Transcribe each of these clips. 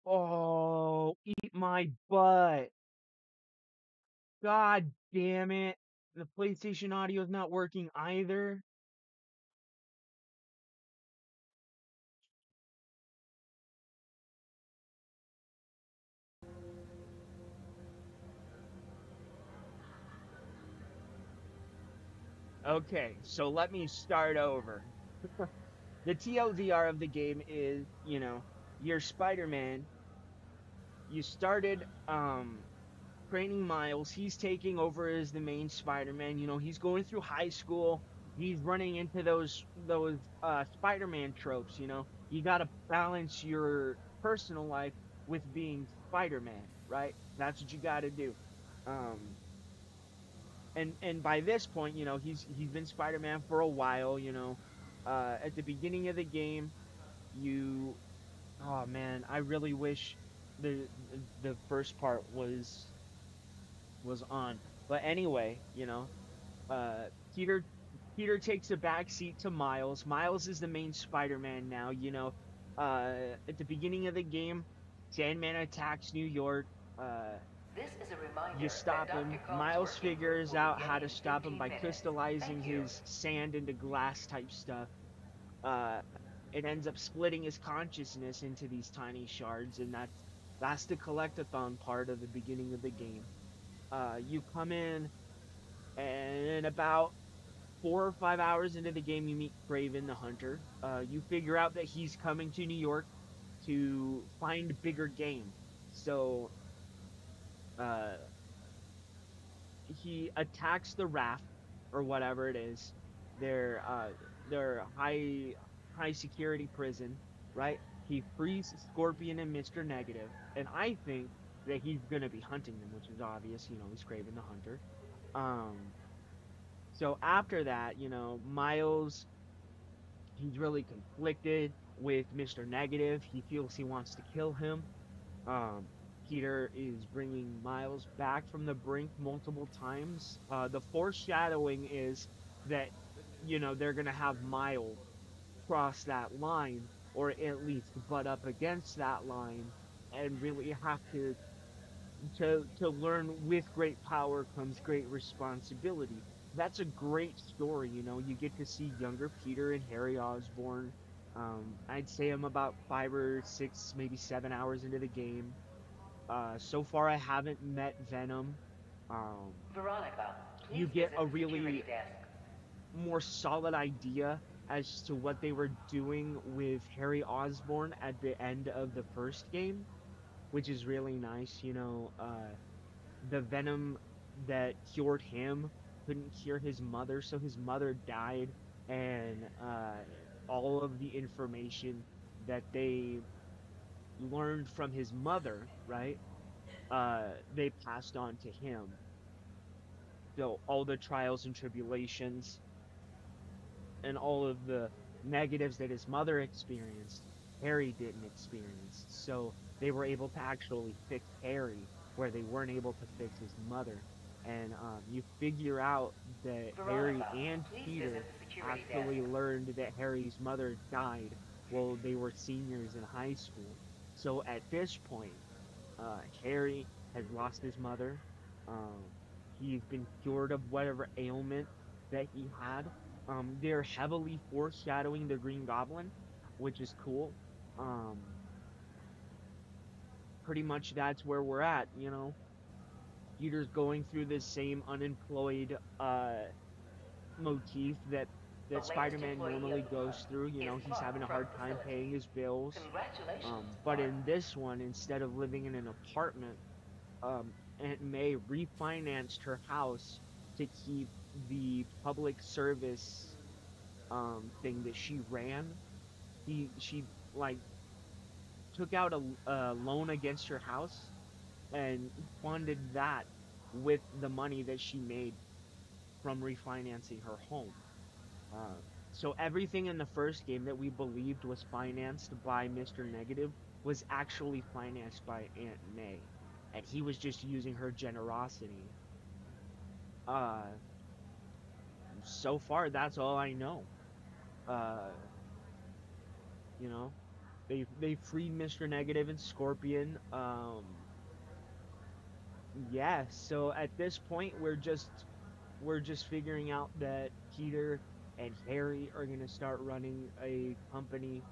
Oh, eat my butt. God damn it. The PlayStation audio is not working either. Okay, so let me start over. The TLDR of the game is, you're Spider-Man. You started training Miles. He's taking over as the main Spider-Man. He's going through high school. He's running into those Spider-Man tropes. You got to balance your personal life with being Spider-Man, right? That's what you got to do. Um, and by this point, he's been Spider-Man for a while. At the beginning of the game, you oh man, I really wish the first part was on. But anyway, uh, Peter Peter takes a back seat to Miles. Miles is the main Spider-Man now. At the beginning of the game, Sandman attacks New York. Uh, This is a you reminder that stop Dr. him. Kong's Miles working group figures will out begin how to in stop him 15 by minutes. crystallizing Thank you. his sand into glass type stuff. Uh, it ends up splitting his consciousness into these tiny shards, and that's the collectathon part of the beginning of the game. You come in, and about 4 or 5 hours into the game, you meet Craven the Hunter. You figure out that he's coming to New York to find bigger game. So uh, he attacks the raft or whatever it is. Their high security prison, right? He frees Scorpion and Mr. Negative, and I think that he's gonna be hunting them, which is obvious. He's Craven the Hunter. Um, so after that, Miles, he's really conflicted with Mr. Negative. He feels he wants to kill him. Um, Peter is bringing Miles back from the brink multiple times. The foreshadowing is that, they're going to have Miles cross that line or at least butt up against that line and really have to learn with great power comes great responsibility. That's a great story, you get to see younger Peter and Harry Osborn. I'd say I'm about 5 or 6, maybe 7 hours into the game. So far I haven't met Venom. Um, Veronica, you please get visit a the security really desk. more solid idea as to what they were doing with Harry Osborn at the end of the first game, which is really nice. The venom that cured him couldn't cure his mother, so his mother died, and all of the information that they learned from his mother, right? They passed on to him. So all the trials and tribulations and all of the negatives that his mother experienced, Harry didn't experience. So they were able to actually fix Harry where they weren't able to fix his mother. And you figure out that Harry Veronica, and please visit Peter the security desk. actually learned that Harry's mother died while they were seniors in high school. So at this point, Harry has lost his mother. Um, he's been cured of whatever ailment that he had. They're heavily foreshadowing the Green Goblin, which is cool. Um, Pretty much that's where we're at, Peter's going through this same unemployed motif that The latest Spider-Man employee normally of the goes month through. is He's Clark having a from hard time paying facilities. his bills. Congratulations, But Clark. in this one, instead of living in an apartment, Aunt May refinanced her house to keep the public service thing that she ran. She like took out a loan against her house and funded that with the money that she made from refinancing her home. Uh, so everything in the first game that we believed was financed by Mr. Negative was actually financed by Aunt May, and he was just using her generosity. Uh, so far that's all I know. Uh, you know. They freed Mr. Negative and Scorpion. Yeah, so at this point we're just figuring out that Peter and Harry are gonna start running a company,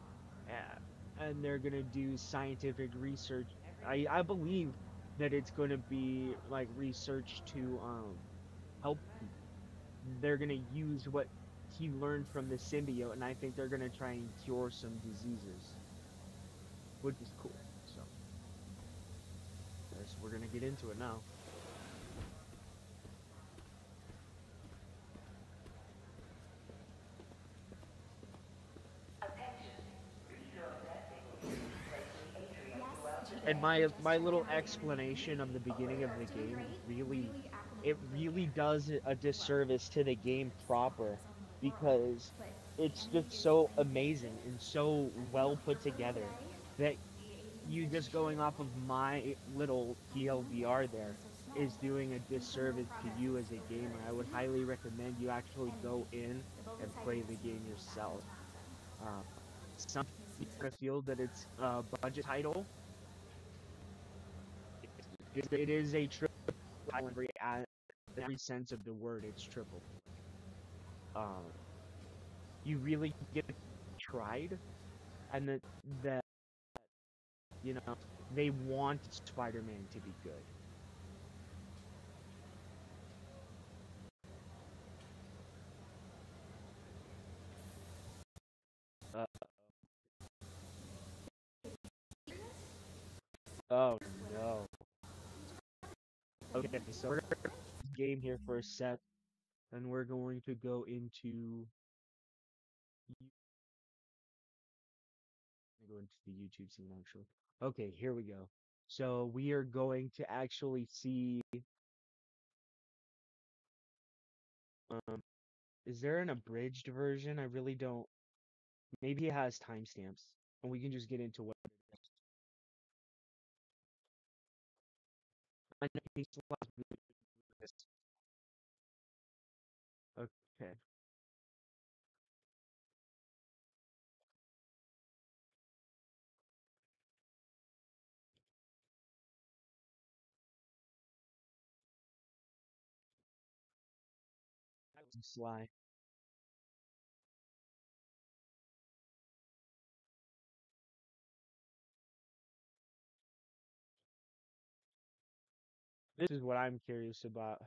uh, and they're gonna do scientific research. I believe that it's gonna be like research to help people. They're gonna use what he learned from the symbiote, and I think they're gonna try and cure some diseases, which is cool. So, we're gonna get into it now. Attention. Refill testing. Place the atrium Yes, throughout the And GA, test. my just my checked little in. explanation of the beginning of the Doing game great, really really it acclimating to the really air. does a Well, disservice to the game it's the proper hardest zone in the world, because but the it's enemy just is so playing amazing defensive. and so That's been well a put first for me together today. that The agent you said she just shared going a off point. of my little How come TLDR London there is so small? is doing a Incremental disservice to progress you is as a still good, gamer. I would isn't it? highly recommend you actually Anyway, go in the bogus and play the hydrogen game came back from yourself. Toronto. Uh, some Missing people touch. feel that it's a budget title. It is a triple in every sense of the word. It's triple. Um, you really get tried, and that you know they want Spider-Man to be good. Uh, oh no. Okay, so we're gonna this game here for a sec, and we're going to go into the YouTube scene actually. Okay, here we go. So we are going to actually see. Um, is there an abridged version? I really don't. Maybe it has timestamps, and we can just get into what it is. I know these slides really do this. Okay, that was Sly. This is what I'm curious about.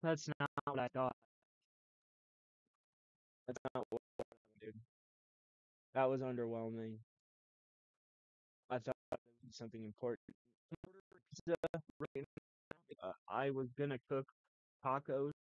That's not what I thought. That's not what I thought, dude. That was underwhelming. I thought it would be something important. Order pizza right now. I was gonna cook tacos.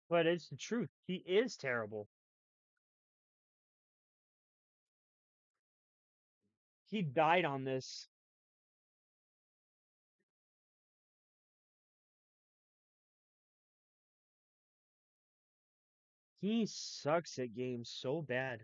But it's the truth. He is terrible. He died on this. He sucks at games so bad.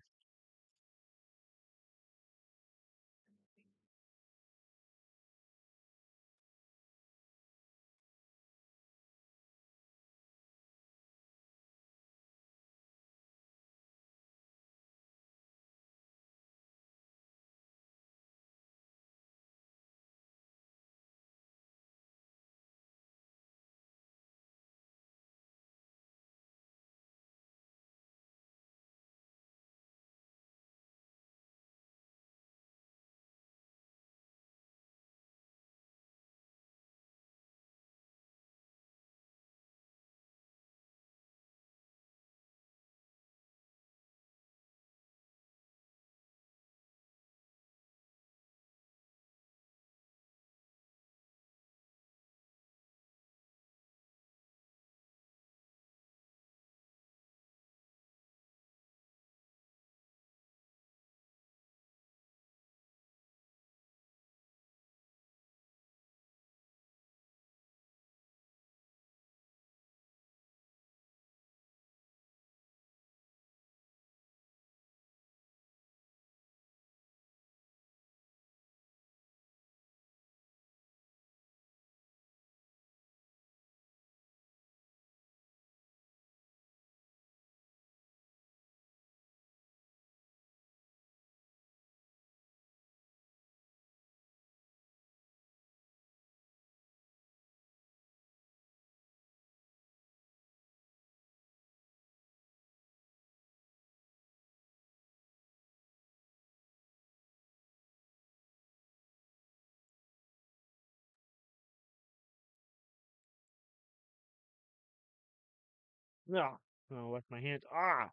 No. Oh, with my hands. Ah.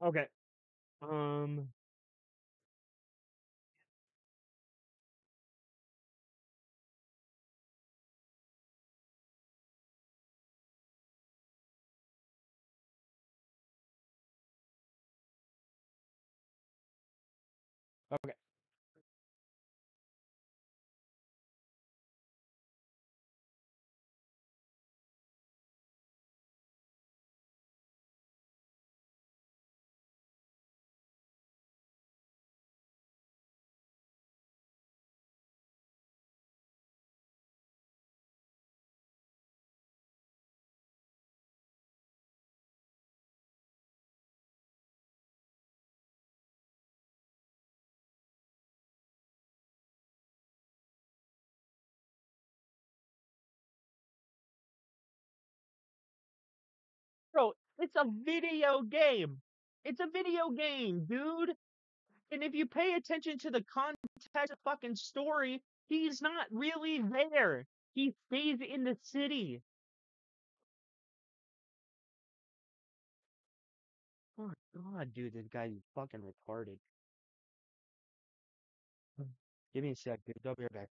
Okay. Um. Okay. Bro, it's a video game. It's a video game, dude. And if you pay attention to the context of the fucking story, he's not really there. He stays in the city. Oh god, dude, this guy's fucking retarded. Give me a sec, dude. I'll be right back.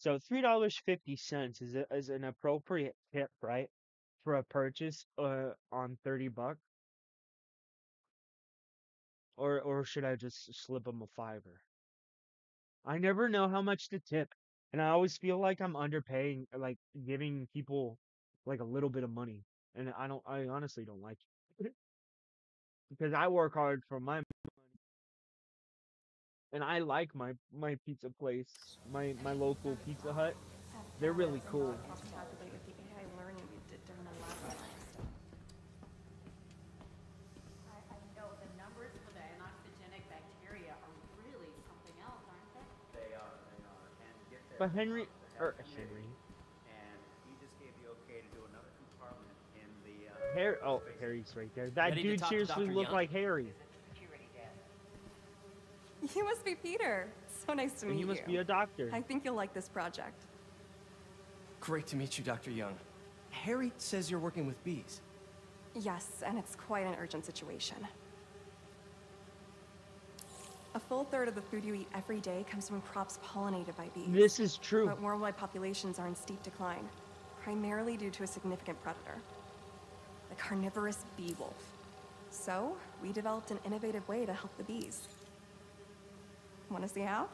So $3.50 is an appropriate tip, right? For a purchase on 30 bucks, or should I just slip them a fiver? I never know how much to tip, and I always feel like I'm underpaying, like giving people like a little bit of money, and I honestly don't like it because I work hard for my money, and I like my pizza place, my local Pizza Hut. They're really cool. Calculate with the AI learning you did during the lab test. I know the numbers for the anoxygenic bacteria are really something else, aren't they? They are. And get this, But Henry, they have or a committee, Henry, and he just gave the okay to do another compartment in the Harry, oh, space Harry's station. right there. That Ready to dude talk to seriously Dr. looked Young? like Harry, Is it the security desk? You must be Peter. So nice to and meet he you. must be a doctor. I think you'll like this project. Great to meet you, Dr. Young. Harry says you're working with bees. Yes, and it's quite an urgent situation. A full third of the food you eat every day comes from crops pollinated by bees. This is true. But worldwide populations are in steep decline, primarily due to a significant predator, the carnivorous bee wolf. So, we developed an innovative way to help the bees. Want to see how?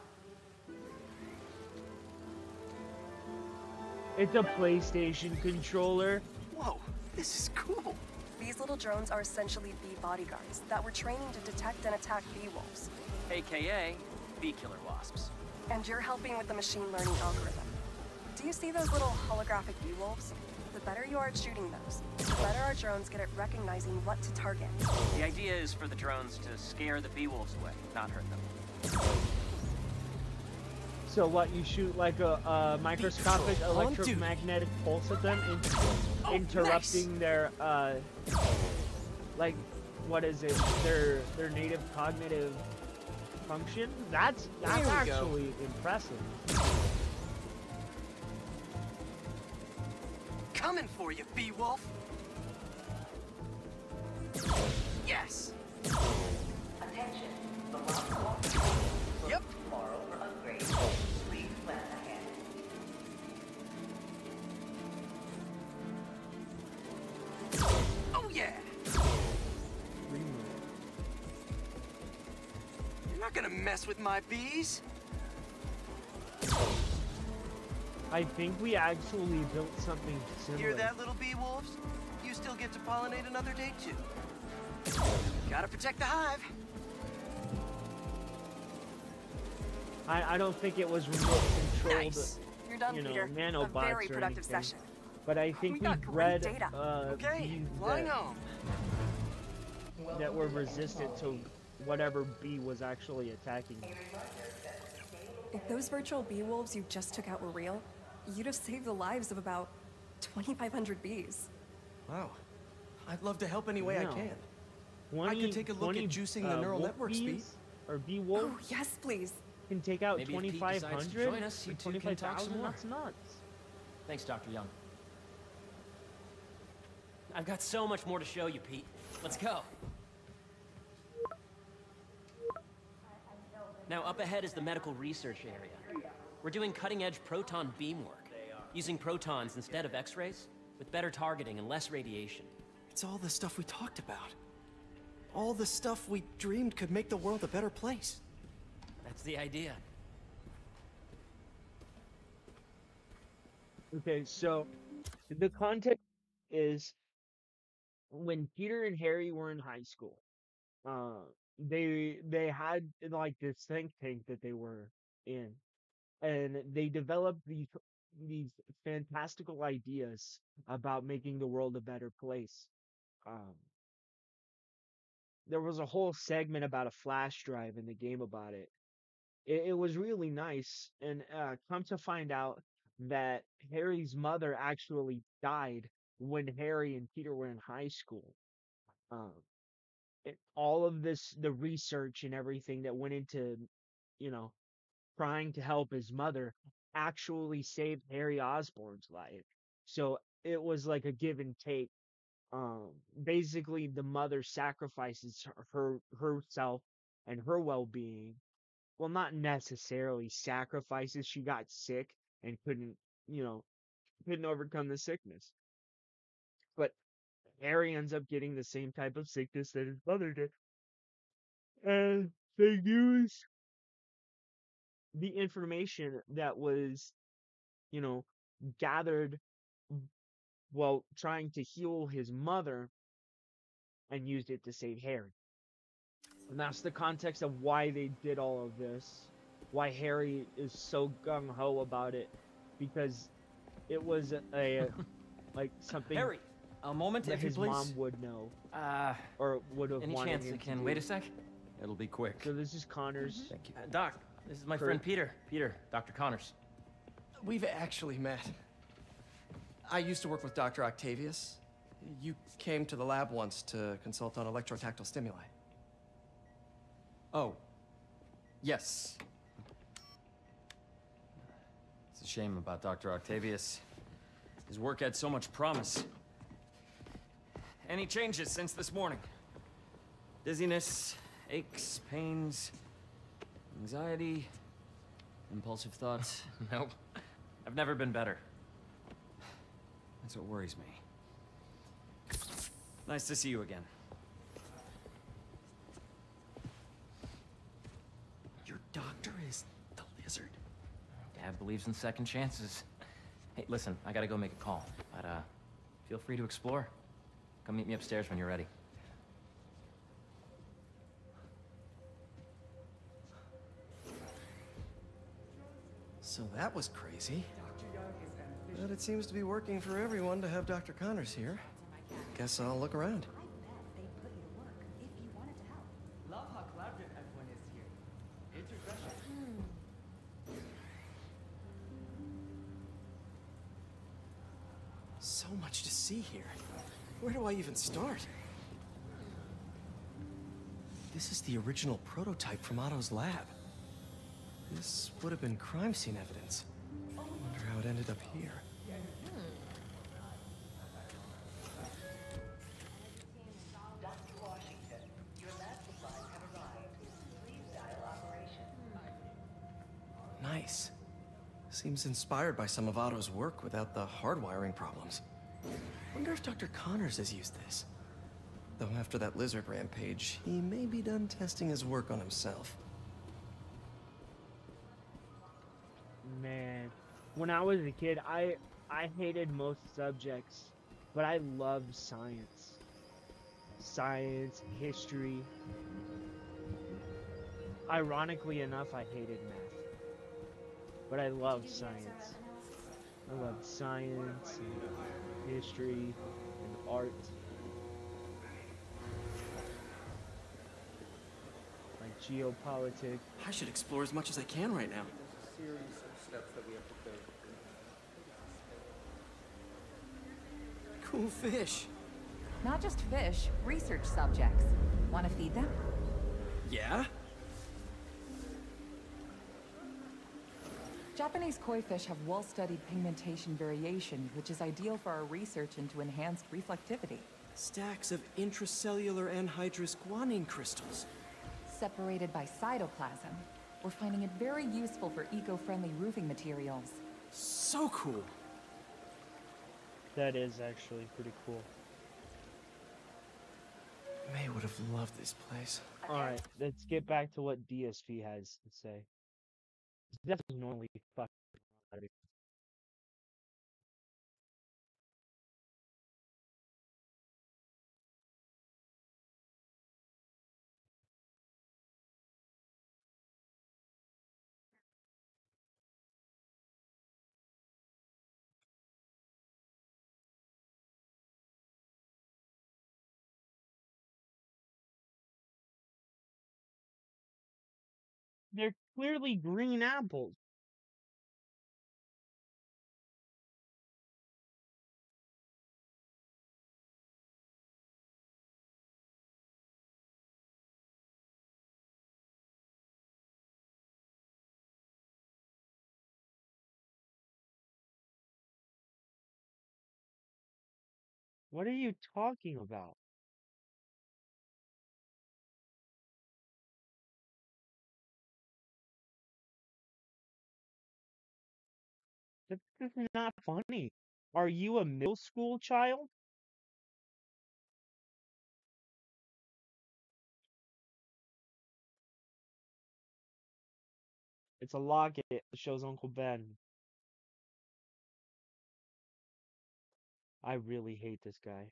It's a PlayStation controller. Whoa, this is cool. These little drones are essentially bee bodyguards that were training to detect and attack bee wolves. AKA bee killer wasps. And you're helping with the machine learning algorithm. Do you see those little holographic bee wolves? The better you are at shooting those, the better our drones get at recognizing what to target. The idea is for the drones to scare the bee wolves away, not hurt them. So what, you shoot like a microscopic Control on duty. electromagnetic pulse at them, Oh, interrupting their like, what is it? Their native cognitive function. That's There we go. actually impressive. Coming for you, bee wolf. Yes. Attention, the lock call. Yep. Tomorrow for upgrade. Please plan ahead. Oh yeah. You're not gonna mess with my bees. I think we actually built something similar. Hear that, little bee wolves? You still get to pollinate another day too. Gotta protect the hive. I don't think it was remote controlled, Nice. You're done, you know, Peter. nanobots A very or productive anything. session. But I think We we got great bred data. Okay, bees flying home. that were resistant to whatever bee was actually attacking. If those virtual bee wolves you just took out were real, you'd have saved the lives of about 2,500 bees. Wow. I'd love to help any way I No. can. 20, could take a look at 20, juicing the neural wolf network speed. bees or bee Oh, wolves yes, please. can take out Maybe if Pete decides to 2,500 join us, you or two can talk some 25,000. more. That's nuts. Thanks, Dr. Young. I've got so much more to show you, Pete. Let's go. Now, up ahead is the medical research area. We're doing cutting-edge proton beam work, using protons instead of X-rays, with better targeting and less radiation. It's all the stuff we talked about. All the stuff we dreamed could make the world a better place. That's the idea. Okay, so the context is when Peter and Harry were in high school. Uh, they had like this think tank that they were in, and they developed these fantastical ideas about making the world a better place. Um, there was a whole segment about a flash drive in the game about it. It was really nice, and come to find out that Harry's mother actually died when Harry and Peter were in high school. Um, all of this, the research and everything that went into, you know, trying to help his mother, actually saved Harry Osborn's life. So it was like a give and take. Basically, the mother sacrifices herself and her well being. Well, not necessarily sacrifices. She got sick, and you know, couldn't overcome the sickness. But Harry ends up getting the same type of sickness that his mother did. And they use the information that was, you know, gathered while trying to heal his mother and used it to save Harry. And that's the context of why they did all of this, why Harry is so gung ho about it, because it was a like something Harry, a moment, that if you his please. mom would know Uh, or would have any wanted chance him I to can wait do. a sec? It'll be quick. So this is Connor's. Thank you. Doc, this is my Kurt. friend Peter. Peter, Dr. Connors. We've actually met. I used to work with Dr. Octavius. You came to the lab once to consult on electrotactile stimuli. Oh. Yes. It's a shame about Dr. Octavius. His work had so much promise. Any changes since this morning? Dizziness, aches, pains, anxiety, impulsive thoughts. Nope. I've never been better. That's what worries me. Nice to see you again. Your doctor is the lizard. Dad believes in second chances. Hey, listen, I gotta go make a call. But, feel free to explore. Come meet me upstairs when you're ready. So that was crazy. But it seems to be working for everyone to have Dr. Connors here. Guess I'll look around. Love how collaborative everyone is here. It's refreshing. So much to see here. Where do I even start? This is the original prototype from Otto's lab. This would have been crime scene evidence. Wonder how it ended up here. Nice. Seems inspired by some of Otto's work without the hardwiring problems. Wonder if Dr. Connors has used this. Though after that lizard rampage, he may be done testing his work on himself. Man, when I was a kid, I hated most subjects, but I loved science. Science, history. Ironically enough, I hated math. But I loved science. I loved science and history and art. Like geopolitics. I should explore as much as I can right now. Series of steps that we have to take. Cool fish. Not just fish, research subjects. Want to feed them? Yeah? Japanese koi fish have well-studied pigmentation variation, which is ideal for our research into enhanced reflectivity. Stacks of intracellular anhydrous guanine crystals. Separated by cytoplasm, we're finding it very useful for eco-friendly roofing materials. So cool. That is actually pretty cool. May would have loved this place. Alright, let's get back to what DSV has to say. It's definitely normally fucking hard. They're clearly green apples. What are you talking about? This is not funny. Are you a middle school child? It's a locket that shows Uncle Ben. I really hate this guy.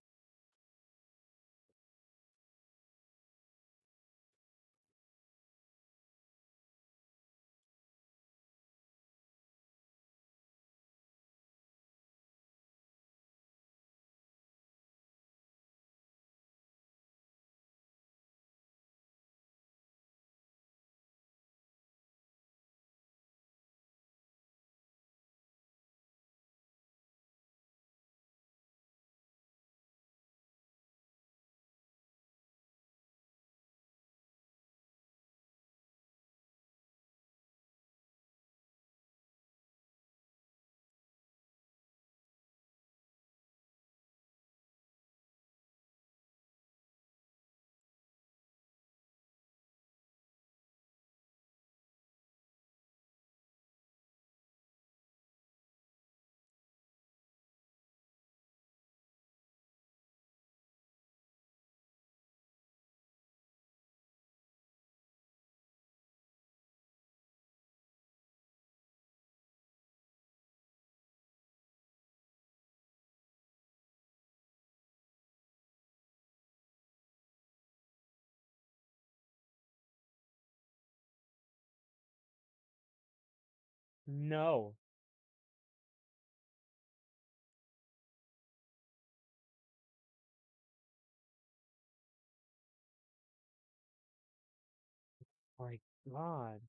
No. My God.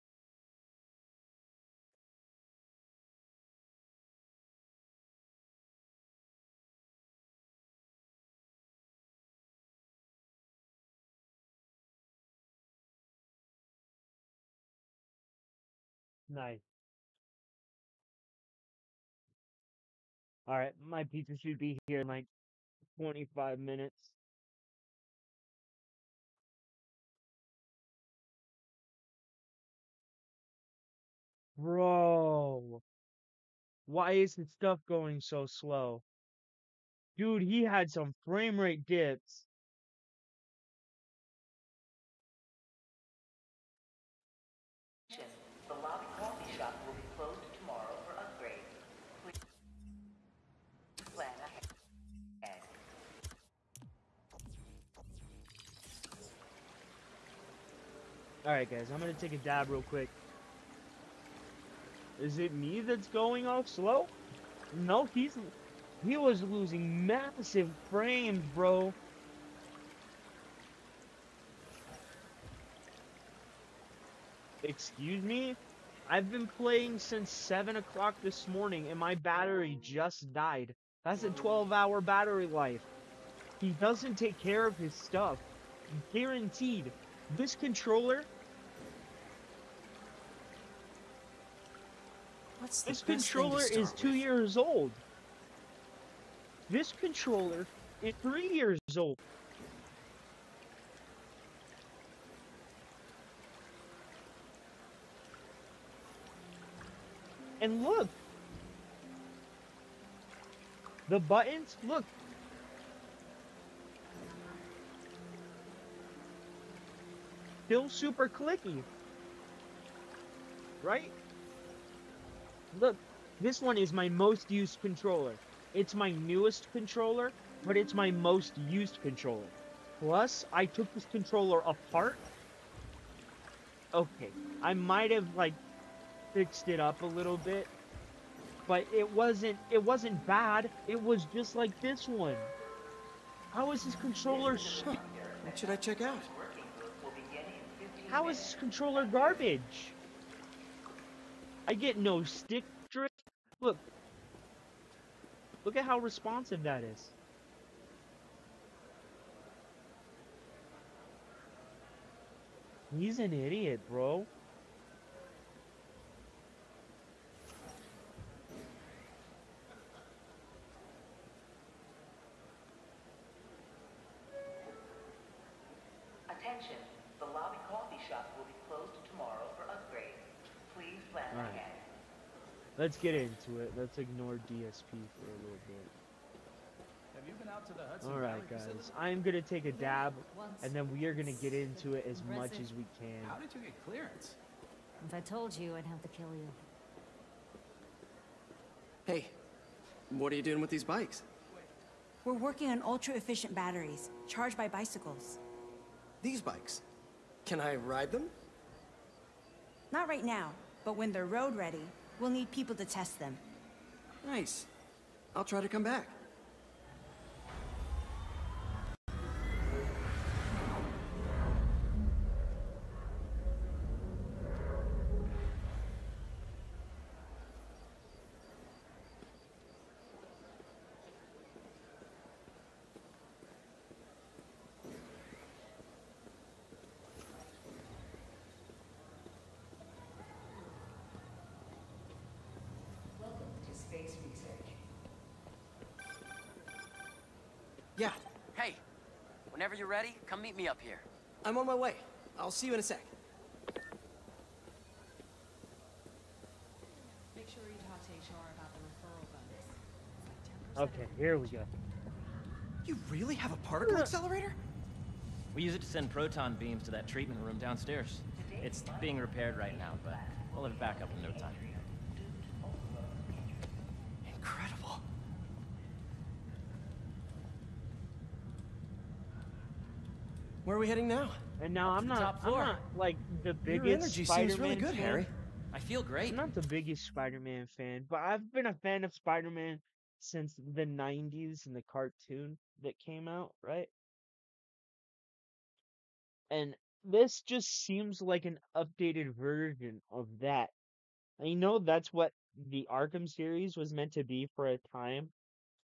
Nice. Alright, my pizza should be here in like 25 minutes. Bro. Why is his stuff going so slow? Dude, he had some frame rate dips. The lobby coffee shop will be closed tomorrow for upgrades. Please plan ahead. Alright, guys, I'm gonna take a dab real quick. Is it me that's going off slow? No, he was losing massive frames, bro. Excuse me? I've been playing since 7 o'clock this morning and my battery just died. That's a 12-hour battery life. He doesn't take care of his stuff. Guaranteed. This controller, What's the this best thing to controller is start 2 with? years old. This controller is 3 years old. And look, the buttons, look. Still super clicky, right? Look, this one is my most used controller. It's my newest controller, but it's my most used controller. Plus, I took this controller apart. Okay, I might have like fixed it up a little bit, but it wasn't bad. It was just like this one. How is this controller What should I check out? how is this controller garbage? I get no stick drift. Look, look at how responsive that is. He's an idiot, bro. Attention, the lobby coffee shop will be closed tomorrow for upgrades. Please plan All right. ahead. let's get into it. Let's ignore DSP for a little bit. Have you been out to the Hudson All Valley right, guys. facility? I'm gonna take a Yeah, dab, once. and then we are gonna get It's into it as much impressive. as we can. How did you get clearance? If I told you, I'd have to kill you. Hey, what are you doing with these bikes? We're working on ultra-efficient batteries, charged by bicycles. These bikes. Can I ride them? Not right now, but when they're road ready, we'll need people to test them. Nice. I'll try to come back. Yeah, Hey, whenever you're ready, come meet me up here. I'm on my way. I'll see you in a sec. Make sure you talk to HR about the referral bonus. Okay, here we go. You really have a particle accelerator? We use it to send proton beams to that treatment room downstairs. It's being repaired right now, but we'll have it back up in no time. Incredible. Where are we heading now? And now I'm to the not, top I'm floor. not like the Your biggest energy Spider-Man seems really good, fan. Harry. I feel great. I'm not the biggest Spider-Man fan, but I've been a fan of Spider-Man since the 90s and the cartoon that came out, right? And this just seems like an updated version of that. I know that's what the Arkham series was meant to be for a time.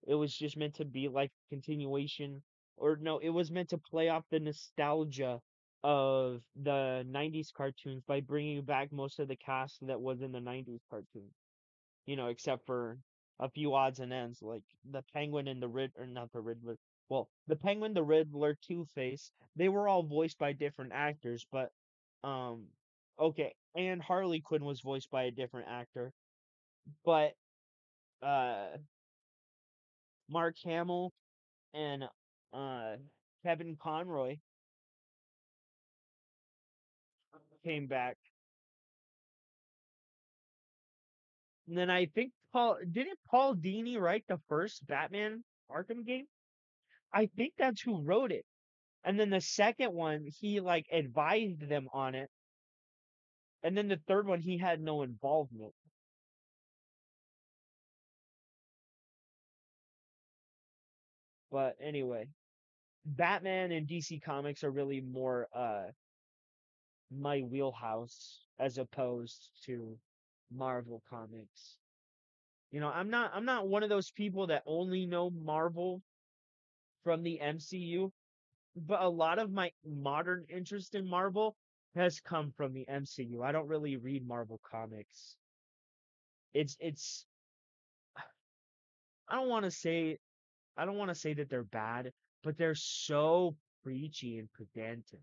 It was just meant to be like continuation, or no, it was meant to play off the nostalgia of the 90s cartoons by bringing back most of the cast that was in the 90s cartoon. Except for a few odds and ends, like the Penguin and the or not the Riddler. Well, the Penguin, the Riddler, Two-Face, they were all voiced by different actors, but um, okay, and Harley Quinn was voiced by a different actor, but uh, Mark Hamill and uh Kevin Conroy came back. And then I think didn't Paul Dini write the first Batman Arkham game? I think that's who wrote it. And then the second one, he like advised them on it. And then the third one, he had no involvement. But anyway, Batman and DC Comics are really more my wheelhouse as opposed to Marvel Comics. I'm not one of those people that only know Marvel from the MCU, but a lot of my modern interest in Marvel has come from the MCU. I don't really read Marvel comics. It's I don't want to say I don't want to say that they're bad, but they're so preachy and pedantic,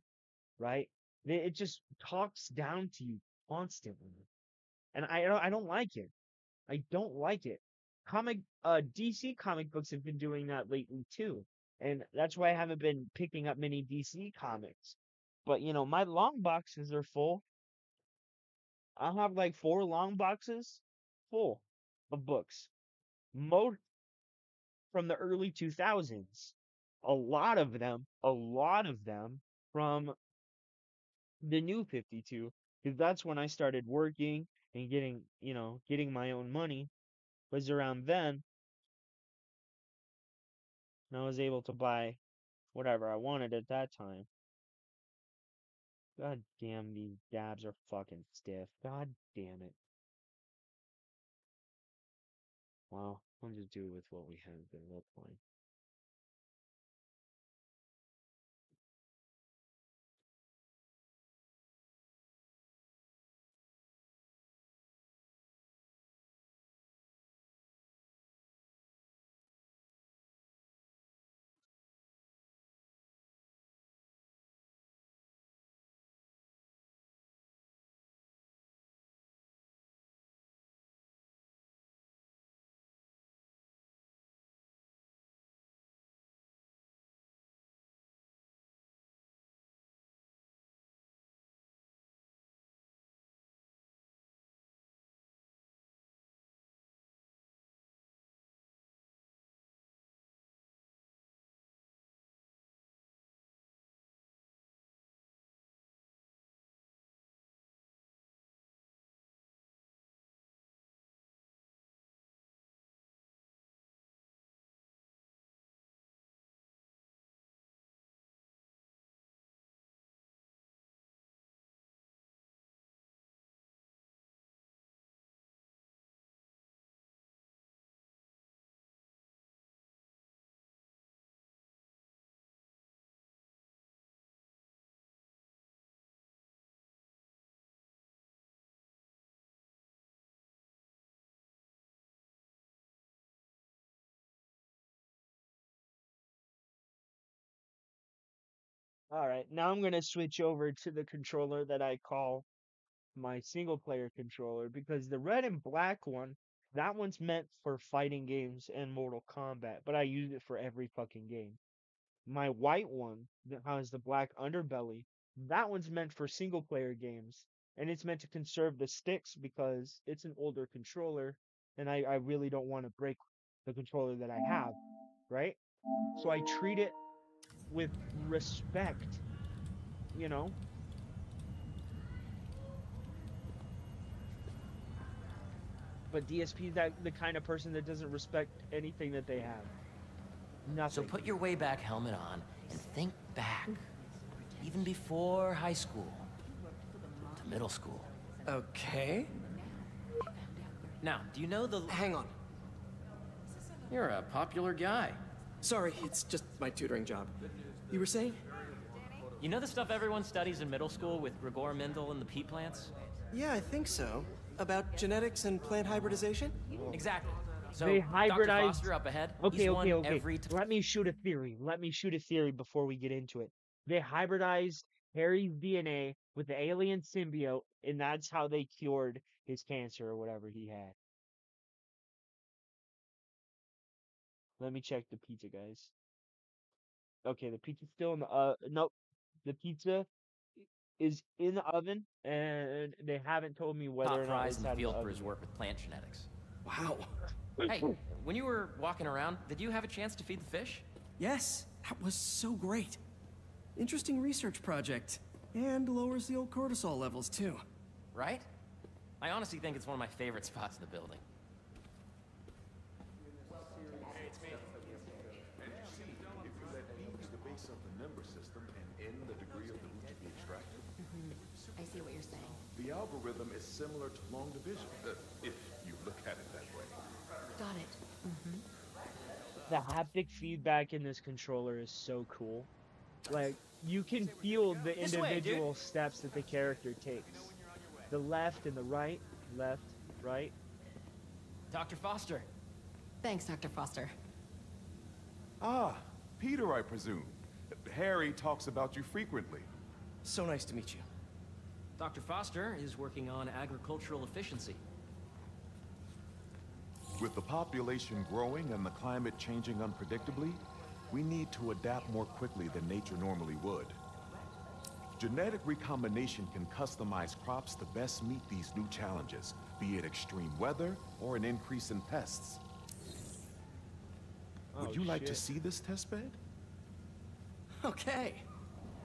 right? It just talks down to you constantly. And I don't like it. I don't like it. DC comic books have been doing that lately too. And that's why I haven't been picking up many DC comics. But my long boxes are full. I'll have like 4 long boxes full of books. Most from the early 2000s. A lot of them from the new 52, because that's when I started working and getting my own money was around then, and I was able to buy whatever I wanted at that time. God damn, these dabs are fucking stiff. God damn it. Well, we'll just do it with what we have at that point. All right, now I'm gonna switch over to the controller that I call my single player controller because the red and black one, that one's meant for fighting games and Mortal Kombat, but I use it for every fucking game. My white one that has the black underbelly, that one's meant for single player games, and it's meant to conserve the sticks because it's an older controller, and I really don't want to break the controller that I have, right? So I treat it with respect, you know? But DSP is that the kind of person that doesn't respect anything that they have. So Nothing. put your way back helmet on and think back. Even before high school. To middle school. Okay. Now, do you know the... Hang on. You're a popular guy. Sorry, it's just my tutoring job. You were saying? You know the stuff everyone studies in middle school with Gregor Mendel and the pea plants? Yeah, I think so. About genetics and plant hybridization? Exactly. So, They Dr. hybridized. Foster up ahead, Okay, he's okay, won okay. every... Let me shoot a theory. Let me shoot a theory before we get into it. They hybridized Harry's DNA with the alien symbiote, and that's how they cured his cancer or whatever he had. Let me check the pizza, guys. Okay, the pizza's still in the nope. The pizza is in the oven, and they haven't told me whether top or not prize it's in the out of the field for oven his yet. work with plant genetics. Wow. Hey, when you were walking around, did you have a chance to feed the fish? Yes, that was so great. Interesting research project. And lowers the old cortisol levels, too. Right? I honestly think it's one of my favorite spots in the building. I see what you're saying. The algorithm is similar to long division, if you look at it that way. Got it. The haptic feedback in this controller is so cool. Like, you can feel the This way, dude. individual steps that the character takes. The left and the right, left, right. Dr. Foster. Thanks, Dr. Foster. Ah, Peter, I presume. Harry talks about you frequently. So nice to meet you. Dr. Foster is working on agricultural efficiency. With the population growing and the climate changing unpredictably, we need to adapt more quickly than nature normally would. Genetic recombination can customize crops to best meet these new challenges, be it extreme weather or an increase in pests. Would you like to see this testbed? Okay.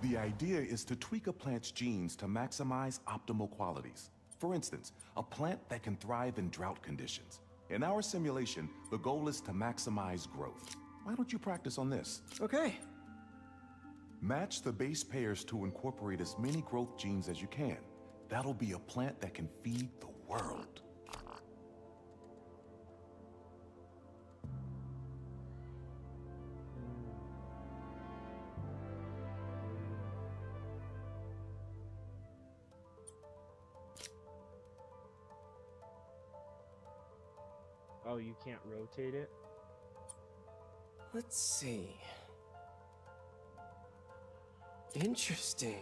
The idea is to tweak a plant's genes to maximize optimal qualities. For instance, a plant that can thrive in drought conditions. In our simulation, the goal is to maximize growth. Why don't you practice on this? Okay. Match the base pairs to incorporate as many growth genes as you can. That'll be a plant that can feed the world. Oh, you can't rotate it? Let's see. Interesting.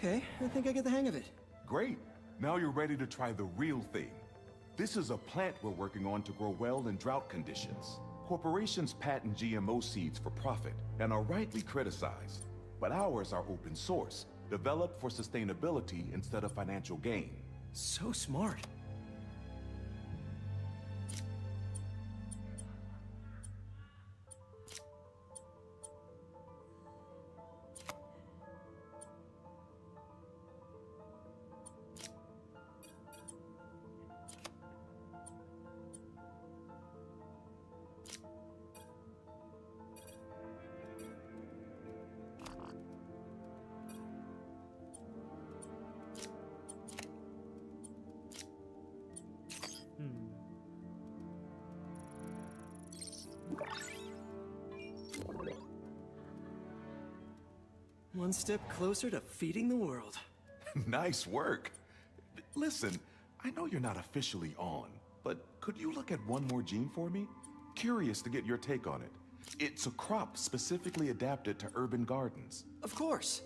Okay, I think I get the hang of it. Great. Now you're ready to try the real thing. This is a plant we're working on to grow well in drought conditions. Corporations patent GMO seeds for profit and are rightly criticized. But ours are open source, developed for sustainability instead of financial gain. So smart. One step closer to feeding the world. Nice work. Listen, I know you're not officially on, but could you look at one more gene for me? Curious to get your take on it. It's a crop specifically adapted to urban gardens. Of course.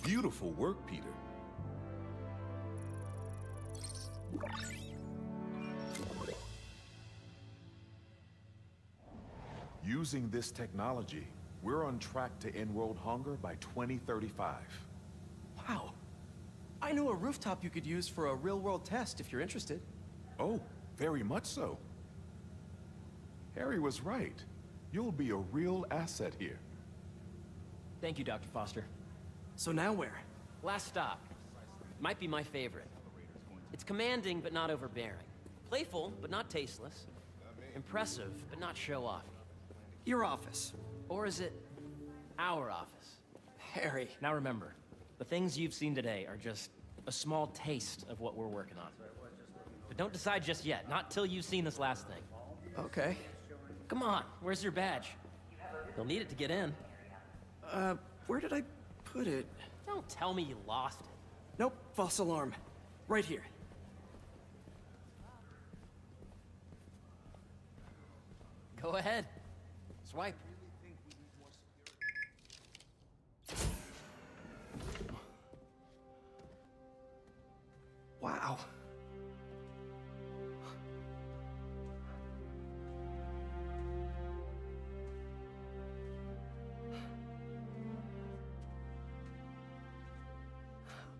Beautiful work, Peter. Using this technology, we're on track to end world hunger by 2035. Wow. I know a rooftop you could use for a real-world test if you're interested. Oh, very much so. Harry was right. You'll be a real asset here. Thank you, Dr. Foster. So now where? Last stop. Might be my favorite. It's commanding, but not overbearing. Playful, but not tasteless. Impressive, but not show-off. Your office. Or is it our office? Harry. Now remember, the things you've seen today are just a small taste of what we're working on. But don't decide just yet, not till you've seen this last thing. Okay. Come on, where's your badge? You'll need it to get in. Where did I put it? Don't tell me you lost it. Nope, false alarm. Right here. Go ahead. Swipe. Wow.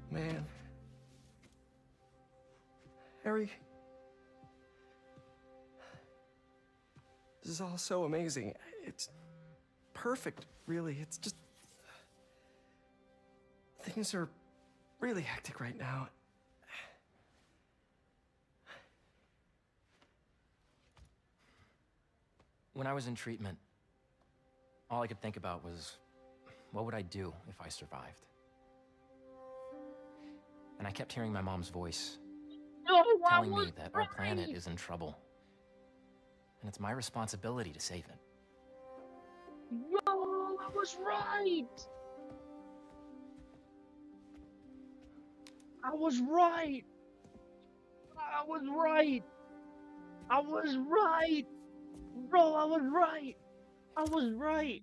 Man. Harry. This is all so amazing. It's perfect, really. It's just... Things are really hectic right now. When I was in treatment, all I could think about was, what would I do if I survived? And I kept hearing my mom's voice, telling me that our planet is in trouble. And it's my responsibility to save it. Yo, I was right! I was right! I was right! I was right! Bro, I was right! I was right!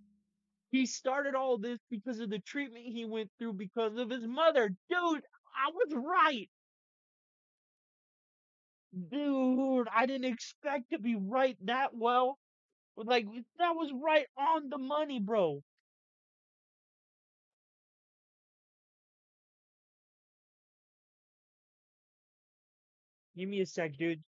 He started all this because of the treatment he went through because of his mother. Dude, I was right! Dude, I didn't expect to be right that well. Like, that was right on the money, bro. Give me a sec, dude.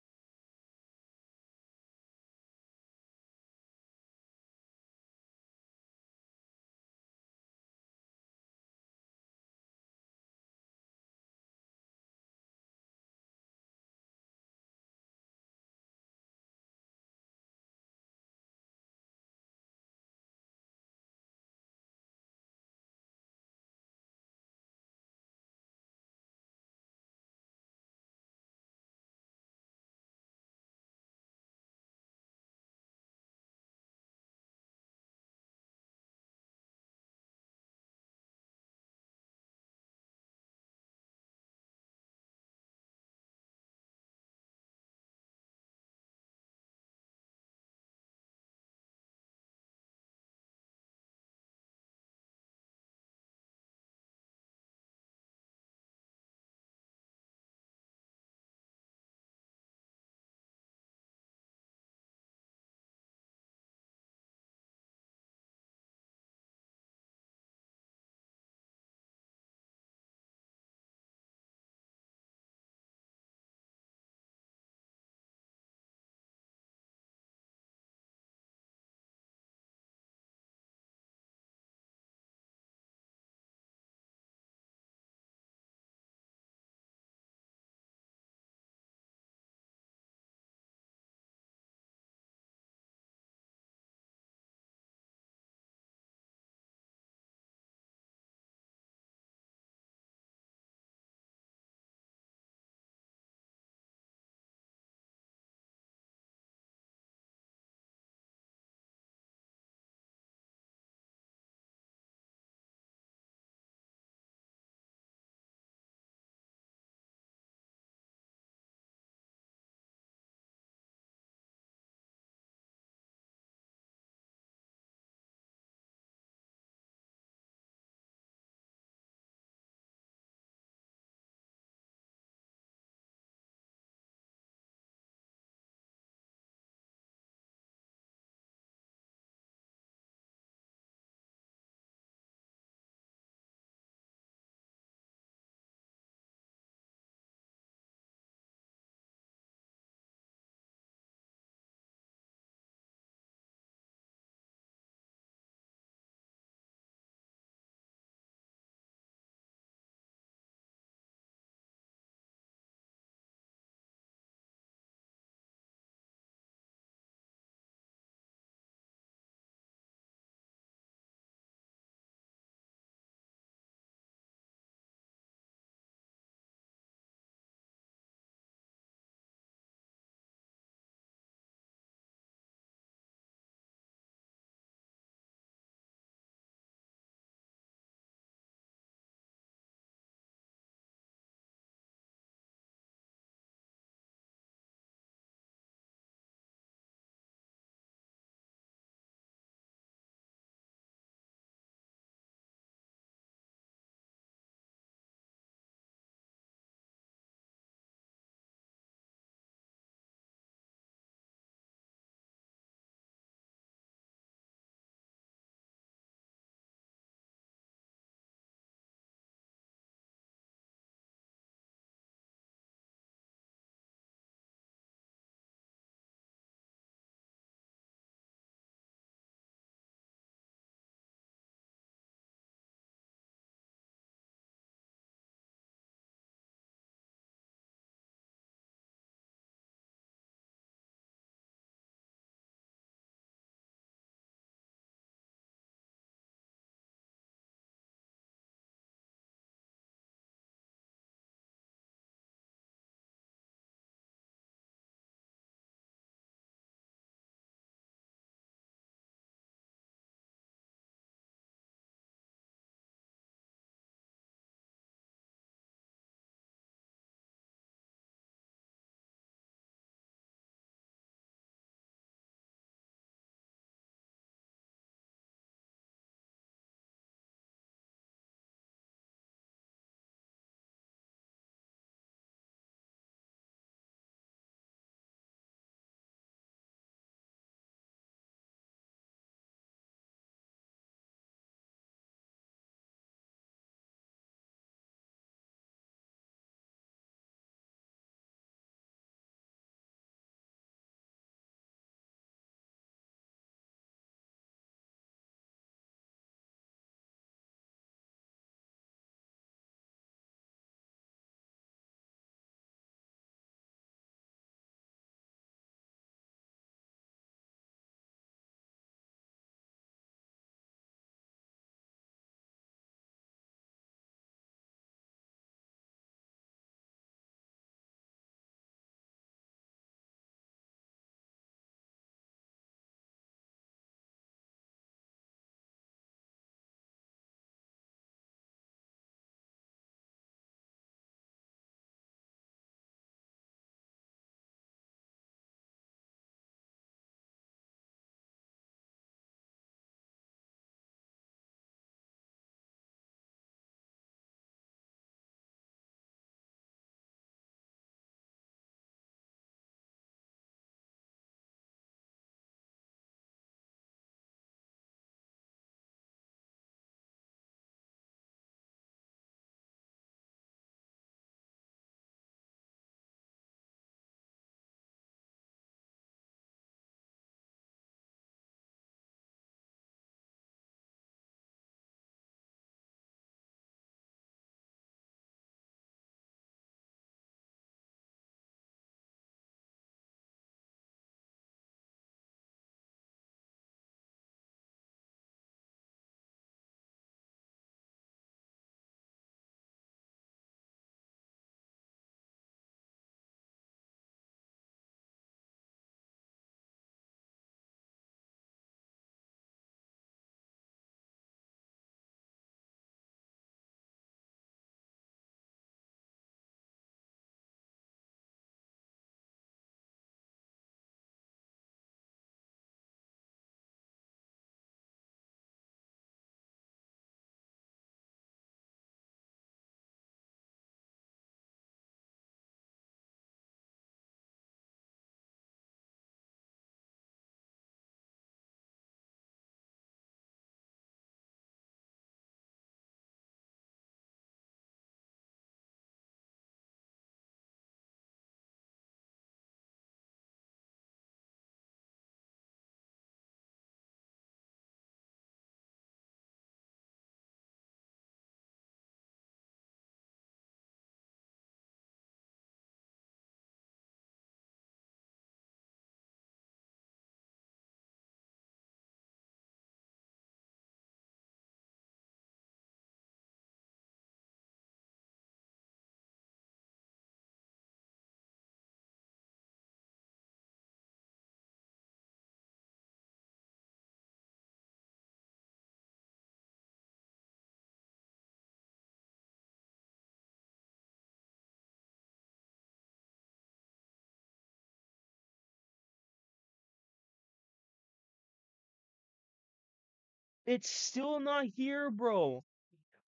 It's still not here, bro.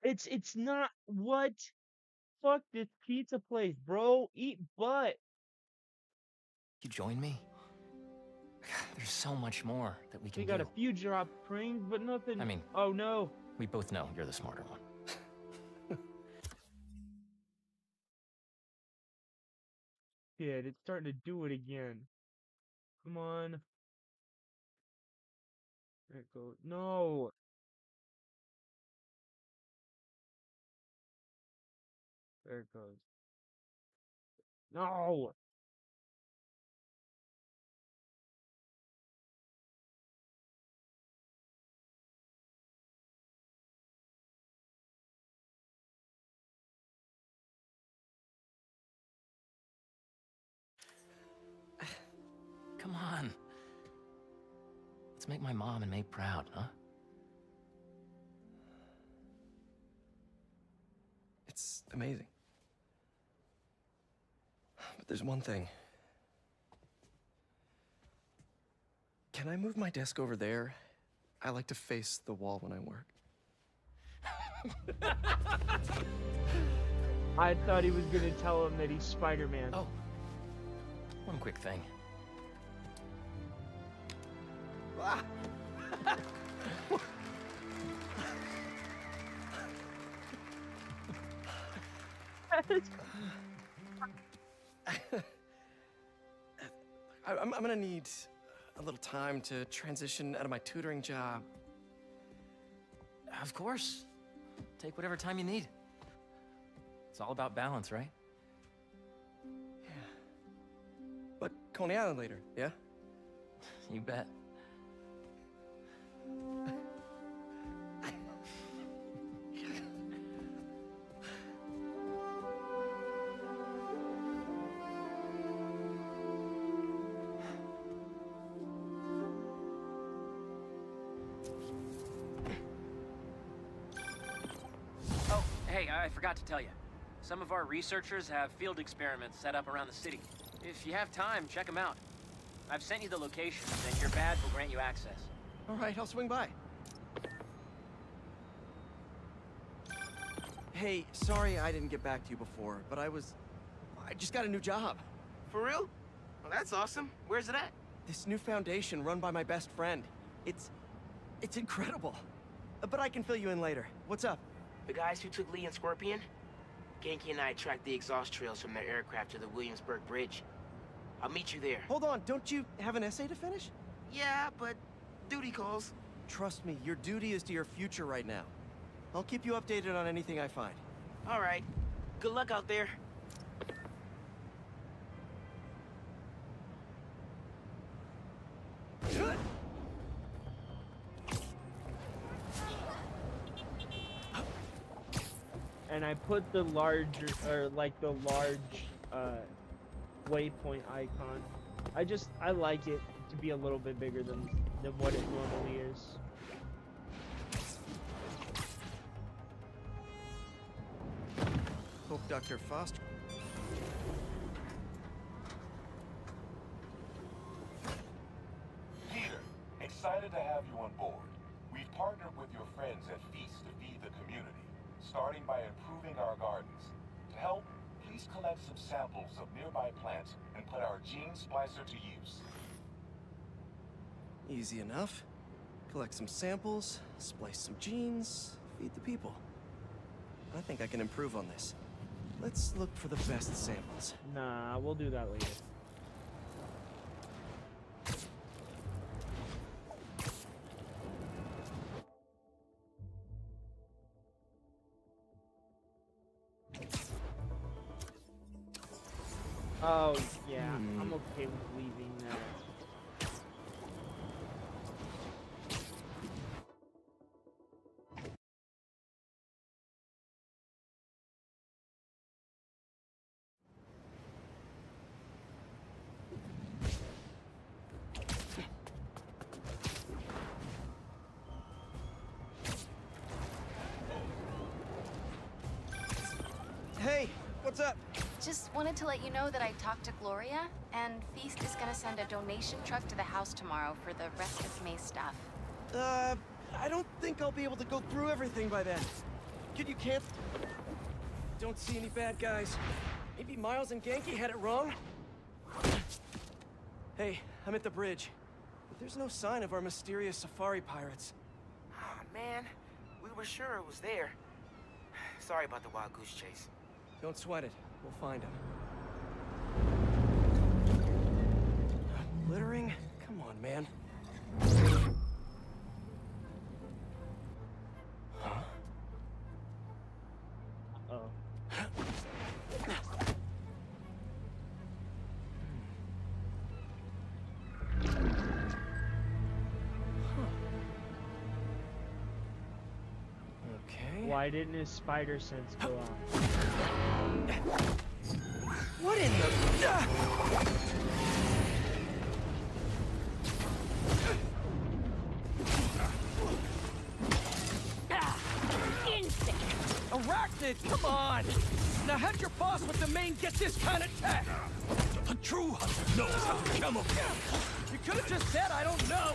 It's not what? Fuck this pizza place, bro. Eat butt. You join me? There's so much more that we We can got do. a few drop trains, but nothing. I mean, oh no. We both know you're the smarter one. Kid, it's starting to do it again. Come on. There it goes. No. There it goes. No. Come on. Let's make my mom and May proud, huh? It's amazing. But there's one thing. Can I move my desk over there? I like to face the wall when I work. I thought he was gonna tell him that he's Spider-Man. Oh. One quick thing. Ah. I'm gonna need a little time to transition out of my tutoring job. Of course. Take whatever time you need. It's all about balance, right? Yeah. But Coney Island later, yeah? You bet. Oh, hey, I forgot to tell you. Some of our researchers have field experiments set up around the city. If you have time, check them out. I've sent you the locations, and your badge will grant you access. All right, I'll swing by. Hey, sorry I didn't get back to you before, but I just got a new job. For real? Well, that's awesome. Where's it at? This new foundation run by my best friend. It's incredible. But I can fill you in later. What's up? The guys who took Lee and Scorpion? Genki and I tracked the exhaust trails from their aircraft to the Williamsburg Bridge. I'll meet you there. Hold on, don't you have an essay to finish? Yeah, but duty calls. Trust me, your duty is to your future right now. I'll keep you updated on anything I find. All right. Good luck out there. And I put the larger, or like the large, waypoint icon. I like it to be a little bit bigger than what it normally is. Hope Dr. Foster... Peter, excited to have you on board. We've partnered with your friends at Feast to feed the community, starting by improving our gardens. To help, please collect some samples of nearby plants and put our gene splicer to use. Easy enough. Collect some samples, splice some genes, feed the people. I think I can improve on this. Let's look for the best samples. Nah, we'll do that later. Oh, yeah, I'm okay with leaving that. Hey, what's up? Just wanted to let you know that I talked to Gloria, and Feast is gonna send a donation truck to the house tomorrow for the rest of May's stuff. I don't think I'll be able to go through everything by then. Could you can't... Don't see any bad guys. Maybe Miles and Genki had it wrong? Hey, I'm at the bridge. But there's no sign of our mysterious safari pirates. Oh, man. We were sure it was there. Sorry about the wild goose chase. Don't sweat it. We'll find him. Littering? Come on, man. Huh? Uh-oh. Okay. Why didn't his spider sense go off? What in the... Arachnid, come on! Now have your boss with the main get this kind of tech! A true hunter knows how to camouflage! You could have just said I don't know!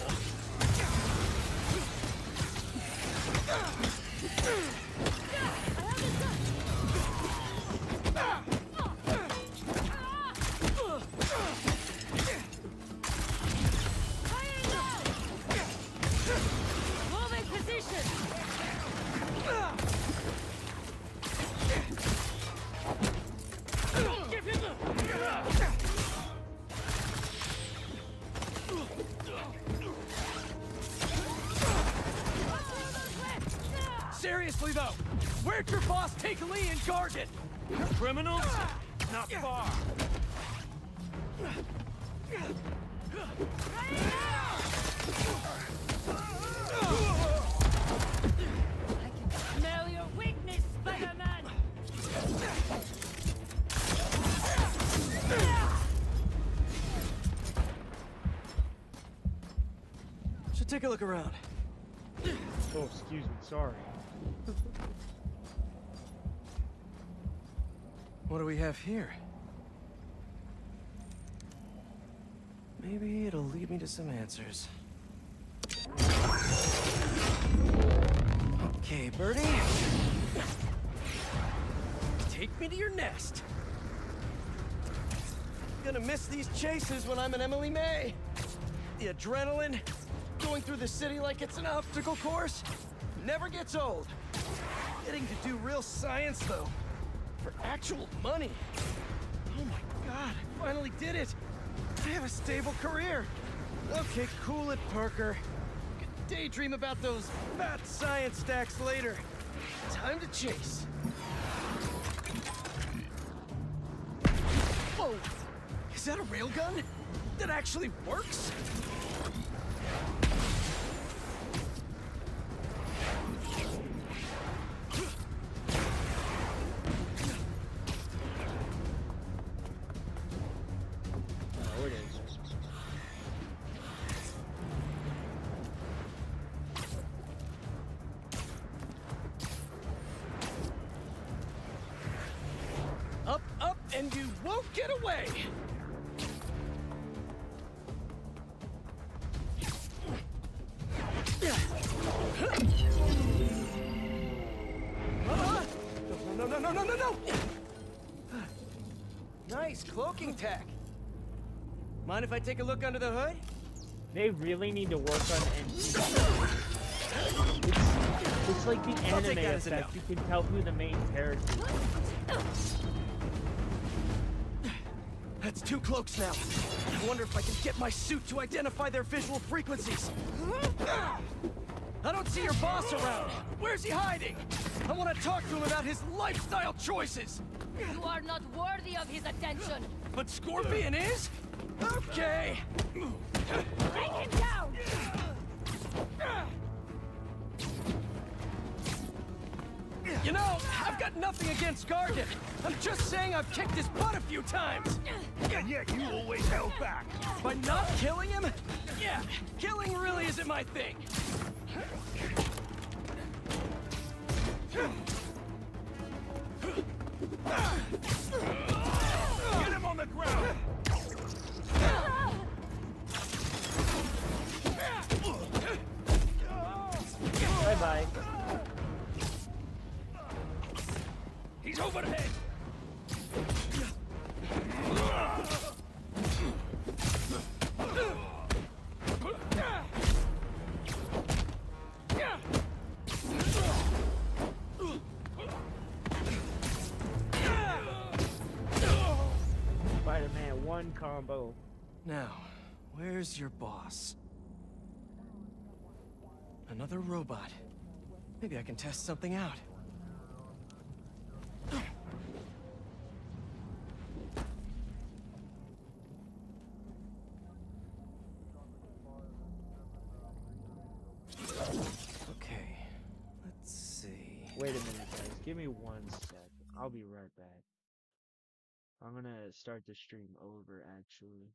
Moving position! Seriously though, where'd your boss take Lee and Gargan? Criminals? Not far. Smell your weakness, Spider-Man! Should take a look around. Oh, excuse me, sorry. What do we have here? Maybe it'll lead me to some answers. Okay, Birdie. Take me to your nest. Gonna miss these chases when I'm an Emily May. The adrenaline, going through the city like it's an obstacle course, never gets old. Getting to do real science, though. For actual money. Oh my god, I finally did it. I have a stable career. Okay, cool it, Parker. I can daydream about those fat science stacks later. Time to chase. Whoa! Is that a railgun? That actually works? Up, up, and you won't get away! No, no, no, no, no, no! Nice cloaking tech. Mind if I take a look under the hood? They really need to work on NPC. It's like the I'll take anime that as a effect. no. You can tell who the main character is. That's 2 cloaks now. I wonder if I can get my suit to identify their visual frequencies. I don't see your boss around. Where's he hiding? I want to talk to him about his lifestyle choices. You are not worthy of his attention! But Scorpion is? Okay. Bring him down! You know, I've got nothing against Gargan. I'm just saying I've kicked his butt a few times. And yet you always held back. By not killing him? Yeah, killing really isn't my thing. Get him on the ground! Spider-Man 1 combo. Now, where's your boss? Another robot. Maybe I can test something out. Okay, let's see. Wait a minute, guys. Give me 1 sec. I'll be right back. I'm gonna start the stream over, actually.